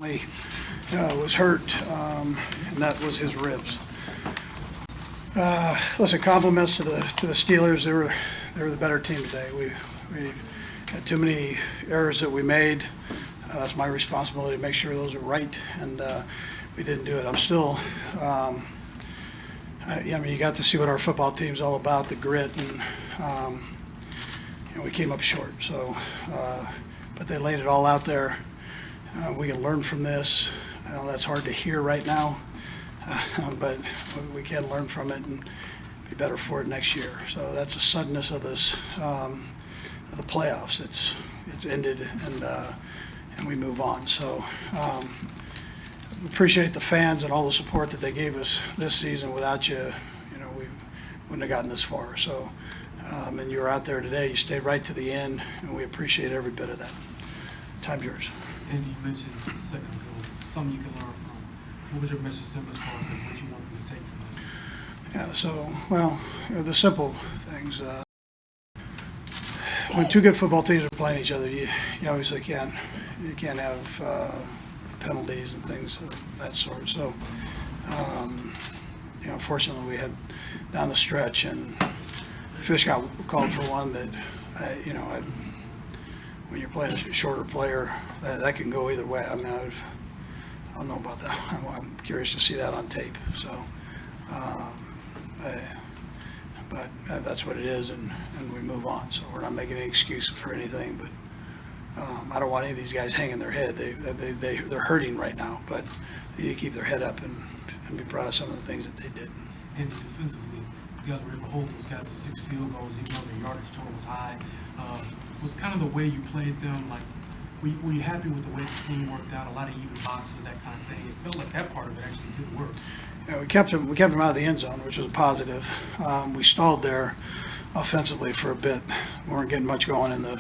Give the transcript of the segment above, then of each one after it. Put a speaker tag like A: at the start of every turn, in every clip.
A: He was hurt, and that was his ribs. Listen, compliments to the Steelers. They were the better team today. We had too many errors that we made. That's my responsibility to make sure those are right, and we didn't do it. I'm still. You got to see what our football team's all about, the grit, and we came up short. So, but they laid it all out there. We can learn from this. I know that's hard to hear right now, but we can learn from it and be better for it next year. So that's the suddenness of this, of the playoffs. It's ended, and we move on. So appreciate the fans and all the support that they gave us this season. Without you, we wouldn't have gotten this far. So, and you were out there today. You stayed right to the end, and we appreciate every bit of that. Time's yours.
B: And you mentioned a second ago, something you can learn from. What was your message to them as far as what you want them to take from this?
A: Yeah, so, the simple things. When two good football teams are playing each other, you obviously can't have penalties and things of that sort. So, fortunately we had down the stretch, and Fish got called for one that, when you're playing a shorter player, that can go either way. I mean, I don't know about that. I'm curious to see that on tape. So, but that's what it is, and we move on. So we're not making any excuses for anything. But I don't want any of these guys hanging their head. They're hurting right now, but they need to keep their head up and be proud of some of the things that they did.
B: And defensively, you guys were able to hold those guys to 6 field goals, even though their yardage total was high. Was kind of the way you played them, like, were you happy with the way the scheme worked out? A lot of even boxes, that kind of thing. It felt like that part of it actually did work.
A: Yeah, we kept them out of the end zone, which was a positive. We stalled there offensively for a bit. We weren't getting much going in the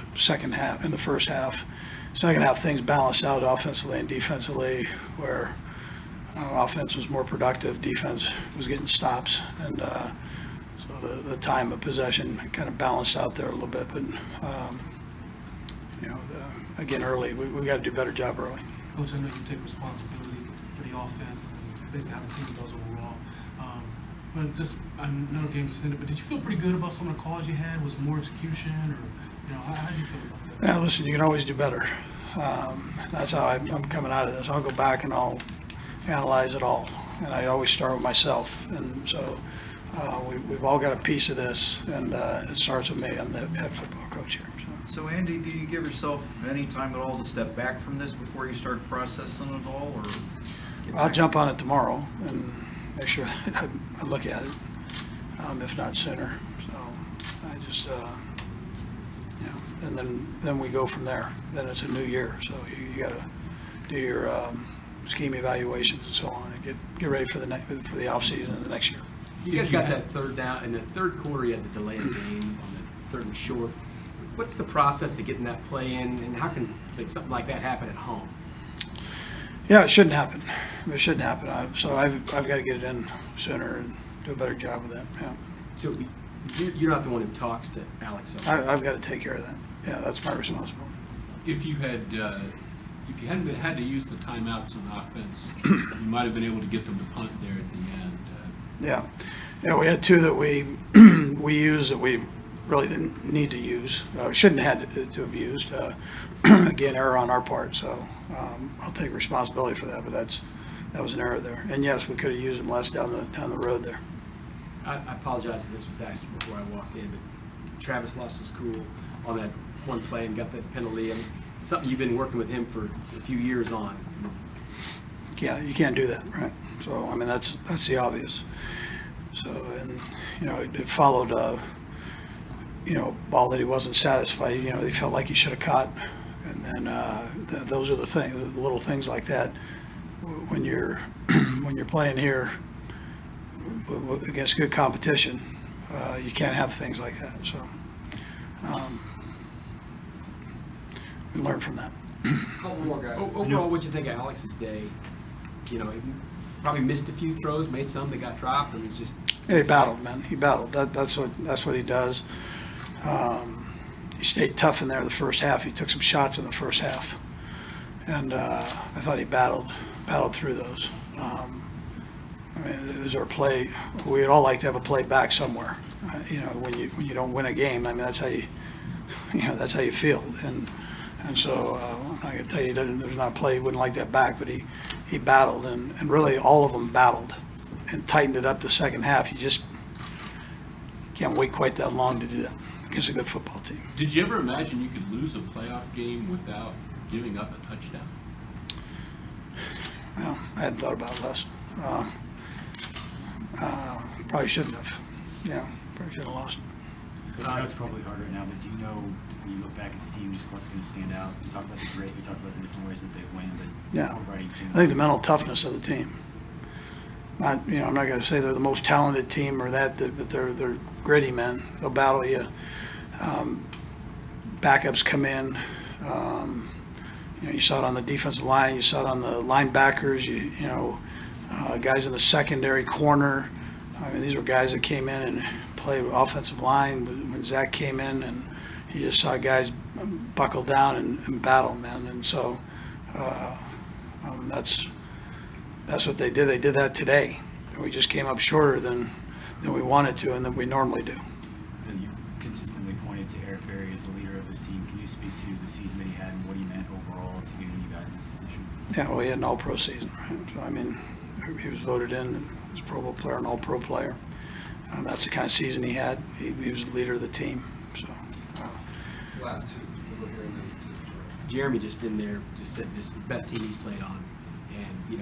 A: first half. Second half, things balanced out offensively and defensively, where offense was more productive, defense was getting stops, and so the time of possession kind of balanced out there a little bit. But again, early, we got to do a better job early.
B: Coach, I know you take responsibility for the offense and basically how the team goes overall. But just, I know the game just ended, but did you feel pretty good about some of the calls you had? Was it more execution, or how did you feel about that?
A: Yeah, listen, you can always do better. That's how I'm coming out of this. I'll go back and I'll analyze it all, and I always start with myself. And so we've all got a piece of this, and it starts with me. I'm the head football coach here.
C: So Andy, do you give yourself any time at all to step back from this before you start processing it all, or?
A: I'll jump on it tomorrow and make sure that I look at it, if not sooner. So I just, and then we go from there. Then it's a new year, so you got to do your scheme evaluations and so on, and get ready for the off season of the next year.
D: You guys got that third down in the third quarter. You had to delay the game on the third and short. What's the process of getting that play in, and how can something like that happen at home?
A: Yeah, it shouldn't happen. It shouldn't happen. So I've got to get it in sooner and do a better job with that. Yeah.
D: So you're not the one who talks to Alex.
A: I've got to take care of that. Yeah, that's my responsibility.
E: If you hadn't had to use the timeouts on offense, you might have been able to get them to punt there at the end.
A: Yeah, we had two that we used that we really didn't need to use. Shouldn't have had to have used. Again, error on our part. So I'll take responsibility for that. But that was an error there. And yes, we could have used them less down the road there.
D: I apologize if this was asked before I walked in, but Travis lost his cool on that one play and got that penalty. And it's something you've been working with him for a few years on.
A: Yeah, you can't do that, right? So I mean, that's the obvious. So, and it followed ball that he wasn't satisfied. He felt like he should have caught, and then those are the little things like that. When you're playing here against good competition, you can't have things like that. So we learn from that.
D: Couple more guys. Overall, what'd you think of Alex's day? He probably missed a few throws, made some that got dropped, and it was just.
A: Yeah, he battled, man. He battled. That's what he does. He stayed tough in there the first half. He took some shots in the first half, And I thought he battled through those. I mean, it was our play. We'd all like to have a play back somewhere. You know, when you don't win a game, I mean, that's how you that's how you feel. And so I'm not gonna tell you there's not a play he wouldn't like that back, but he battled, and really all of them battled and tightened it up the second half. You just can't wait quite that long to do that against a good football team.
E: Did you ever imagine you could lose a playoff game without giving up a touchdown?
A: Well, I hadn't thought about it less. Probably shouldn't have. Probably should have lost.
F: I know it's probably hard right now, but do you know, when you look back at this team, just what's going to stand out? You talk about the grit, you talk about the different ways that they've won, but
A: Yeah,
F: overriding things.
A: I think the mental toughness of the team. I'm not going to say they're the most talented team or that, but they're gritty men. They'll battle you. Backups come in. You saw it on the defensive line. You saw it on the linebackers. Guys in the secondary corner. I mean, these were guys that came in and played offensive line when Zach came in, and you just saw guys buckle down and battle, man. And so that's what they did. They did that today. We just came up shorter than we wanted to and than we normally do.
F: And you consistently pointed to Eric Berry as the leader of this team. Can you speak to the season that he had and what he meant overall to getting you guys in this position?
A: Yeah, well, he had an all-pro season, right? So, I mean, he was voted in as a Pro Bowl player, an all-pro player. That's the kind of season he had. He was the leader of the team. So,
G: Last two, we'll go here and then to
D: Jeremy just in there just said this is the best team he's played on, and he's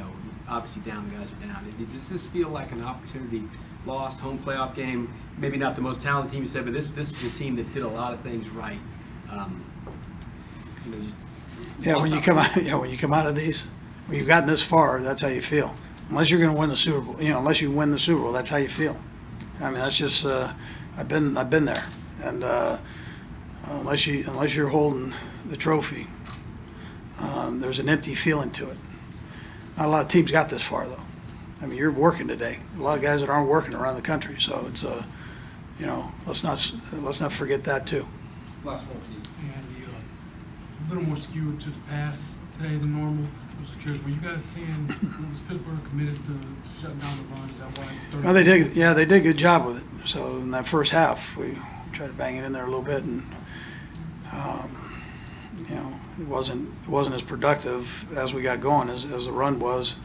D: obviously down. The guys are down. Does this feel like an opportunity lost home playoff game? Maybe not the most talented team you said, but this was a team that did a lot of things right. Just
A: yeah, when you come out of these, when you've gotten this far, that's how you feel. Unless you're going to win the Super Bowl, unless you win the Super Bowl, that's how you feel. I mean, that's just I've been there, and unless you're holding the trophy, there's an empty feeling to it. Not a lot of teams got this far, though. I mean, you're working today. A lot of guys that aren't working around the country, so it's let's not forget that too.
G: last one, T.
B: And a little more skewed to the pass today than normal. I was curious, were you guys seeing, was Pittsburgh committed to shutting down the run? Is that why it's 30?
A: Well, they did. Yeah, they did a good job with it. So in that first half, we tried to bang it in there a little bit, and it wasn't as productive as we got going as the run was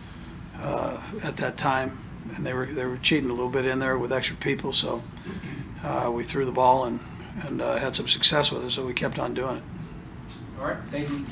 A: at that time. And they were cheating a little bit in there with extra people. So we threw the ball and had some success with it. So we kept on doing it.
G: All right, thank you.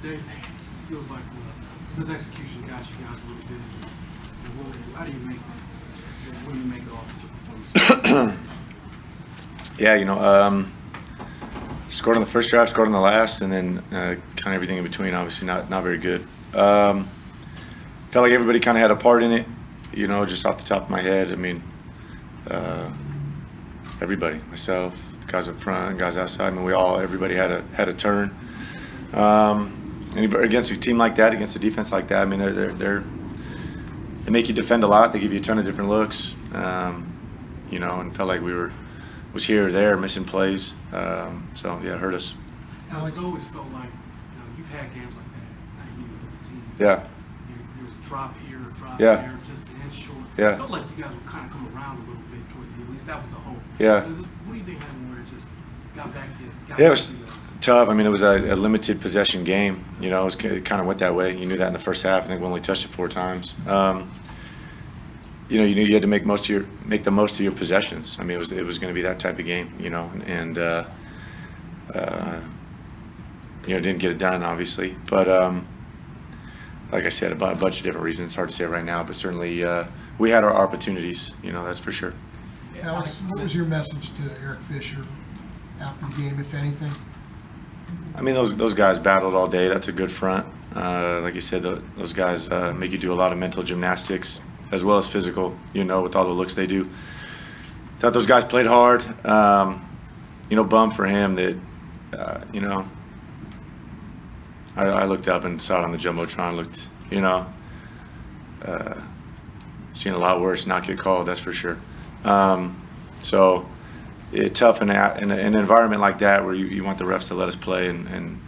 B: day, feels like this execution got you guys a little bit. How do you make when you make the offensive performance?
H: Yeah, scored on the first drive, scored on the last, and then kind of everything in between. Obviously, not very good. Felt like everybody kind of had a part in it. Just off the top of my head, I mean, everybody, myself, the guys up front, guys outside. I mean, everybody had a turn. Against a team like that, against a defense like that, I mean, they make you defend a lot. They give you a ton of different looks. And felt like was here or there, missing plays. So yeah, it hurt us.
B: Alex, it always felt like you've had games like that. Even with the team.
H: Yeah.
B: There's a drop here, drop
H: Yeah.
B: there, just an inch short.
H: Yeah.
B: It felt like you guys would kind of come around a little bit toward the end. At least that was the hope.
H: Yeah.
B: What do you think happened where it just got back in?
H: Yeah, it was tough. I mean, it was a limited possession game. It kind of went that way. You knew that in the first half. I think we only touched it 4 times. You knew you had to make the most of your possessions. I mean, it was going to be that type of game, and didn't get it done, obviously. But like I said, a bunch of different reasons. It's hard to say right now, but certainly we had our opportunities. That's for sure.
I: Alex, what was your message to Eric Fisher after the game, if anything?
H: I mean, those guys battled all day. That's a good front. Like you said, those guys make you do a lot of mental gymnastics as well as physical, with all the looks they do. Thought those guys played hard. Bummed for him that, I looked up and saw it on the Jumbotron, seen a lot worse not get called, that's for sure. So it's tough in an environment like that where you want the refs to let us play and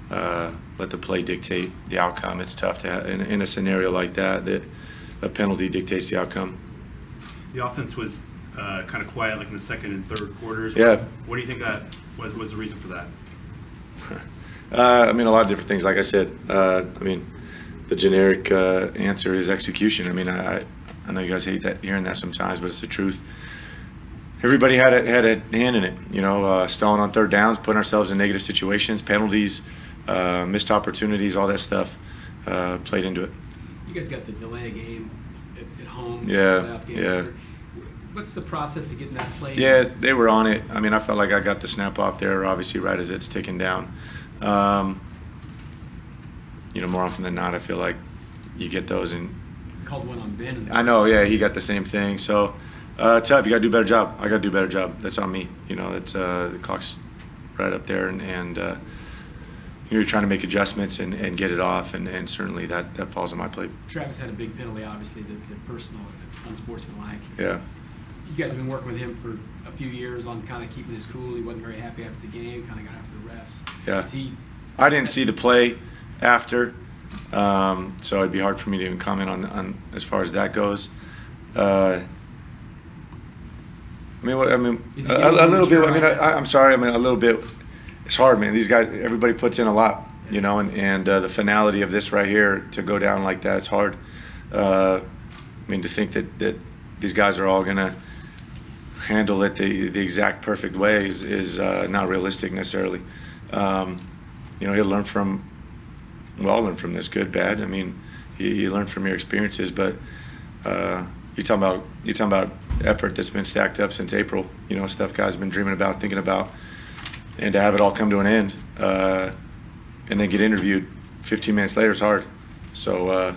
H: let the play dictate the outcome. It's tough to in a scenario like that a penalty dictates the outcome.
J: The offense was kind of quiet, like in the second and third quarters.
H: Yeah.
J: What do you think that was the reason for that?
H: I mean, a lot of different things. Like I said, the generic answer is execution. I mean, I know you guys hate hearing that sometimes, but it's the truth. Everybody had a hand in it. Stalling on third downs, putting ourselves in negative situations, penalties, missed opportunities, all that stuff played into it.
D: You guys got the delay game at home.
H: Yeah,
D: playoff game.
H: yeah.
D: What's the process of getting that played?
H: Yeah, they were on it. I mean, I felt like I got the snap off there, obviously, right as it's ticking down. More often than not, I feel like you get those. And
D: Called one on Ben.
H: I know, yeah, he got the same thing. So, tough. You got to do a better job. I got to do a better job. That's on me. That's the clock's right up there, and you're trying to make adjustments and get it off, and certainly that falls on my plate.
D: Travis had a big penalty, obviously, the personal, the unsportsmanlike.
H: Yeah.
D: You guys have been working with him for a few years on kind of keeping his cool. He wasn't very happy after the game, kind of got after the refs.
H: Yeah. I didn't see the play after, so it'd be hard for me to even comment on as far as that goes. A little bit. I'm sorry. A little bit. It's hard, man. These guys, everybody puts in a lot, and the finality of this right here to go down like that, it's hard. To think that these guys are all gonna handle it the exact perfect way is not realistic necessarily. He'll learn from. We all learn from this, good, bad. You learn from your experiences, but you're talking about effort that's been stacked up since April. Stuff guys have been dreaming about, thinking about, and to have it all come to an end, and then get interviewed 15 minutes later is hard. So,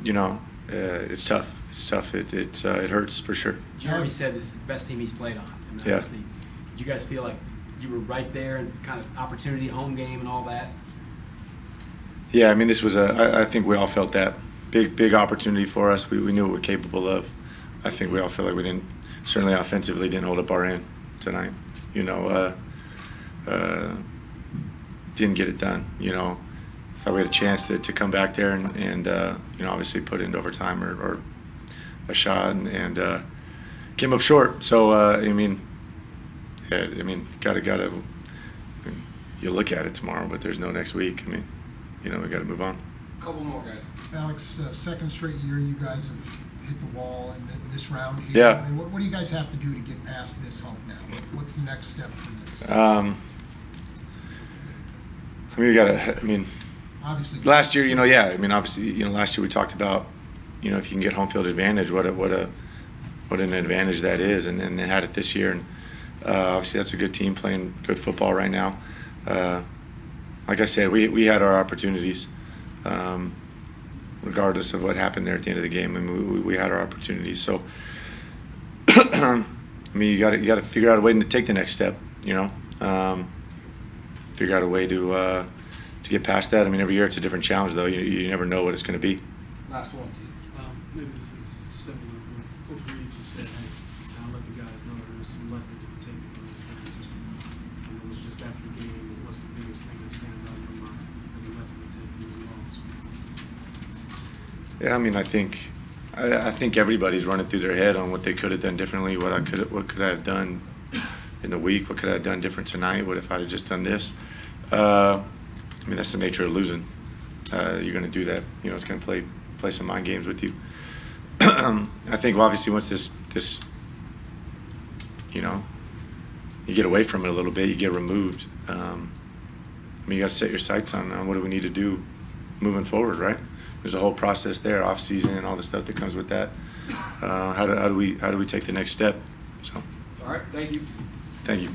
H: it's tough. It's tough. It hurts for sure.
D: Jeremy said this is the best team he's played on.
H: Yeah.
D: Honestly, did you guys feel like you were right there and kind of opportunity, home game, and all that?
H: Yeah, this was I think we all felt that big opportunity for us. We knew what we're capable of. I think we all feel like we certainly offensively didn't hold up our end tonight. Didn't get it done. Thought we had a chance to come back there and obviously put it into overtime or a shot and came up short. So gotta. You look at it tomorrow, but there's no next week. We got to move on.
G: Couple more, guys.
I: Alex, second straight year you guys have hit the wall in this round here.
H: Yeah.
I: What do you guys have to do to get past this hump now? What's the next step for this?
H: I mean, you gotta. I mean,
I: Obviously.
H: last year, yeah. I mean, obviously, last year we talked about, if you can get home field advantage, what an advantage that is, and they had it this year, and obviously that's a good team playing good football right now. Like I said, we had our opportunities, regardless of what happened there at the end of the game. I mean, we had our opportunities. So, I mean, you got to figure out a way to take the next step. Figure out a way to get past that. I mean, every year it's a different challenge, though. You never know what it's going to be.
G: Last one, T.
B: Maybe this is similar, but Coach Reed just said, hey, I'll let the guys know there's some lessons to be taken from this thing. And it was just after the game, what's the biggest thing that stands out in your mind as a lesson to take from this loss?
H: Yeah, I mean, I think everybody's running through their head on what they could have done differently. What could I have done in the week? What could I have done different tonight? What if I had just done this? I mean, that's the nature of losing. You're going to do that. It's going to play some mind games with you. I think obviously once this you get away from it a little bit, you get removed. I mean, you got to set your sights on what do we need to do moving forward, right? There's a whole process there, off season and all the stuff that comes with that. How do we take the next step? So.
G: All right, thank you.
H: Thank you.